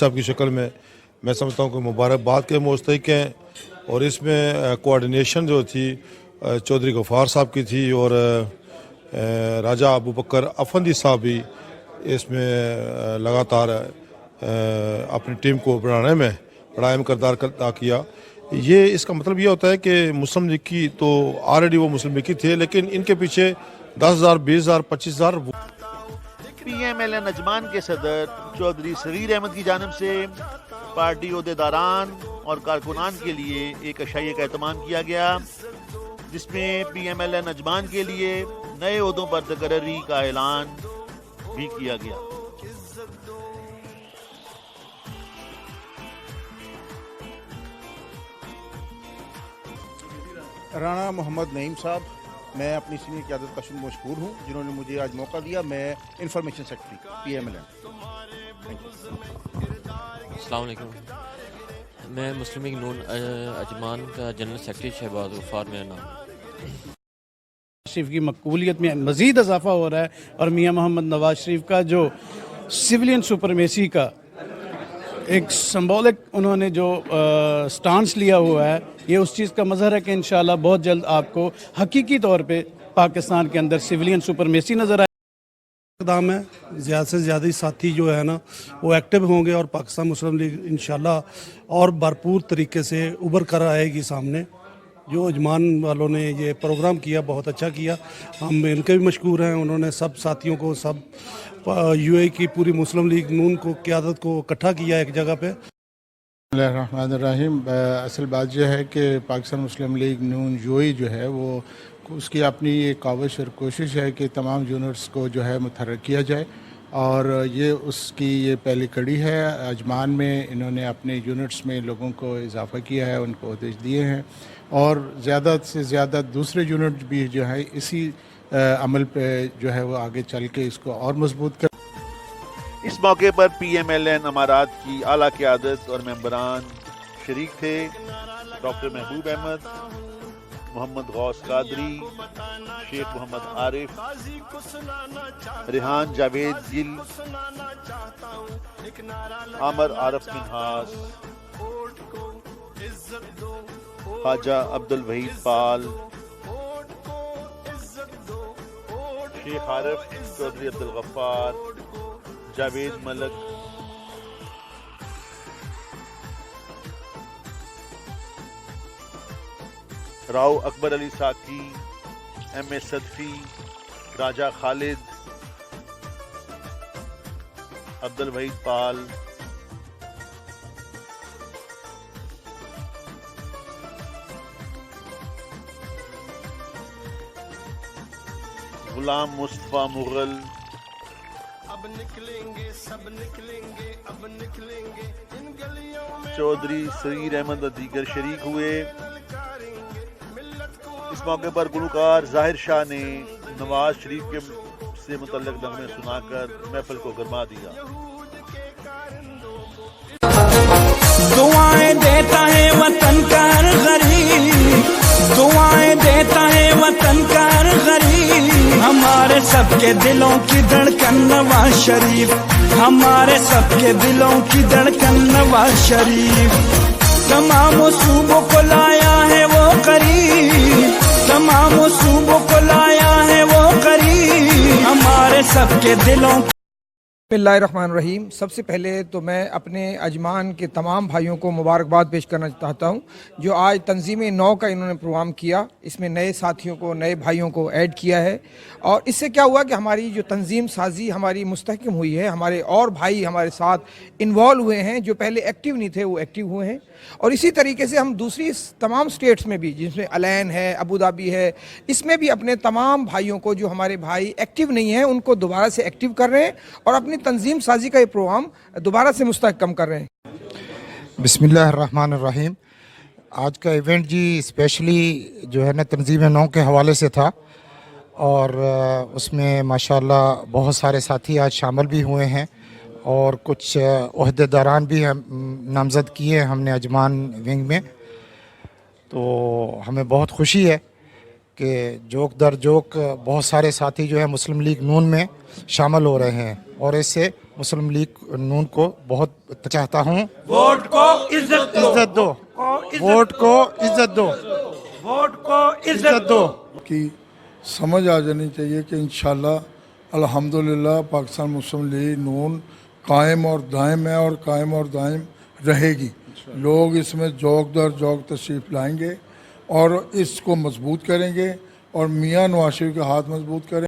साहब की शक्ल में मैं समझता हूँ कि मुबारकबाद के मुस्तहिक हैं। और इसमें कोऑर्डिनेशन जो थी चौधरी गफ़ार साहब की थी और राजा अबू बकर अफंदी साहब भी इसमें लगातार अपनी टीम को बनाने में बड़ा अहम किरदार अदा किया। ये इसका मतलब ये होता है कि मुस्लिम लीग की तो ऑलरेडी वो मुस्लिम लीग की थे, लेकिन इनके पीछे 10,000, 20,000, 25,000 PMLN अजमान के सदर चौधरी सगीर अहमद की जानिब से पार्टी ओहदेदारान और कारकुनान के लिए एक अशाइये का एहतमाम किया गया, जिसमें PMLN अजमान के लिए नए ओहदों पर तकर्री का ऐलान भी किया गया। राणा मोहम्मद नईम साहब, मैं अपनी सीनियर क़यादत का शुक्र मशकूर हूँ जिन्होंने मुझे आज मौका दिया। मैं information secretary PMLN। Thank you. अस्सलाम वालेकुम। मैं मुस्लिम लीग नून अजमान का जनरल सेक्रेटरी शहबाज गफ्फार मेरा नाम। शरीफ की मकबूलियत में मज़ीद इजाफा हो रहा है और मियाँ मोहम्मद नवाज शरीफ का जो सिविलियन सुपरमेसी का एक सिंबॉलिक उन्होंने जो स्टांस लिया हुआ है, ये उस चीज़ का मज़हर है कि इंशाल्लाह बहुत जल्द आपको हकीकी तौर पे पाकिस्तान के अंदर सिविलियन सुपरमेसी नज़र आए। इक़दाम है, ज़्यादा से ज़्यादा साथी जो है ना वो एक्टिव होंगे और पाकिस्तान मुस्लिम लीग इंशाल्लाह और भरपूर तरीके से उभर कर आएगी सामने। जो अजमान वालों ने ये प्रोग्राम किया बहुत अच्छा किया, हम इनके भी मशकूर हैं। उन्होंने सब साथियों को, सब UAE की पूरी मुस्लिम लीग नून को क़यादत को इकट्ठा किया एक जगह पे। बिस्मिल्लाहिर्रहमानिर्रहीम। असल बात यह है कि पाकिस्तान मुस्लिम लीग नून UAE जो है वो उसकी अपनी ये काविश और कोशिश है कि तमाम यूनिट्स को जो है मुतहर्रिक किया जाए, और ये उसकी ये पहली कड़ी है। अजमान में इन्होंने अपने यूनिट्स में लोगों को इजाफ़ा किया है, उनको ओहदे दिए हैं, और ज़्यादा से ज़्यादा दूसरे यूनिट भी जो है इसी अमल पे जो है वो आगे चल के इसको और मजबूत कर। इस मौके पर PMLN अमारात की आला क़यादत और मेंबरान शरीक थे। डॉक्टर महबूब अहमद, मोहम्मद गौस कादरी, शेख मोहम्मद आरिफ, रेहान जावेद गिल, आमर आरफ मिनहास, ख्वाजा अब्दुल वहीद पाल, शेख आरिफ चौधरी अब्दुल गफ्फार, जावेद मलक, राव अकबर अली साकी, M.A. सदफी, राजा खालिद, अब्दुल वहीद पाल, गुलाम मुस्तफा मुगल, चौधरी सगीर अहमद दीगर शरीक हुए। इस मौके पर गुलकार जाहिर शाह ने नवाज शरीफ के से मुतल्लिक नगमे सुनाकर महफिल को गरमा दिया। दुआएं देता है वतन का हर गरीब, दुआएं देता है वतन का हर गरीब, हमारे सबके दिलों की धड़कन नवाज शरीफ, हमारे सबके दिलों की धड़कन नवाज शरीफ, तमाम सूबों को लाया है वो करीब, तमाम सूबों को लाया है वो करीब, हमारे सबके दिलों। बिस्मिल्लाहिर्रहमानिर्रहीम। सबसे पहले तो मैं अपने अजमान के तमाम भाइयों को मुबारकबाद पेश करना चाहता हूं, जो आज तंजीम 9 का इन्होंने प्रोग्राम किया। इसमें नए साथियों को, नए भाइयों को ऐड किया है, और इससे क्या हुआ कि हमारी जो तंजीम साजी हमारी मुस्तहकम हुई है। हमारे और भाई हमारे साथ इन्वॉल्व हुए हैं, जो पहले एक्टिव नहीं थे वो एक्टिव हुए हैं। और इसी तरीके से हम दूसरी तमाम स्टेट्स में भी, जिसमें अलैन है, अबू धाबी है, इसमें भी अपने तमाम भाइयों को, जो हमारे भाई एक्टिव नहीं हैं, उनको दोबारा से एक्टिव कर रहे हैं और अपनी तंजीम साजी का ये प्रोग्राम दोबारा से मुस्तहकम कर रहे हैं। बिस्मिल्लाहिर्रहमानिर्रहीम। आज का इवेंट जी स्पेशली जो है ना तंजीम 9 के हवाले से था, और उसमें माशाल्लाह बहुत सारे साथी आज शामिल भी हुए हैं, और कुछ ओहदेदारान भी हम नामज़द किए हैं हमने अजमान विंग में। तो हमें बहुत खुशी है कि जोक दर जोक बहुत सारे साथी जो है मुस्लिम लीग नून में शामिल हो रहे हैं, और इससे مسلم لیگ نون کو بہت چاہتا ہوں. ووٹ کو عزت دو, عزت دو, ووٹ کو عزت دو, ووٹ کو عزت دو. کی سمجھ آ جانی چاہیے کہ انشاءاللہ الحمدللہ پاکستان مسلم لیگ نون قائم اور دائم ہے اور قائم اور دائم رہے گی. لوگ اس میں جوک در جوک تشریف لائیں گے اور اس کو مضبوط کریں گے اور میاں نواز شریف کے ہاتھ مضبوط کریں.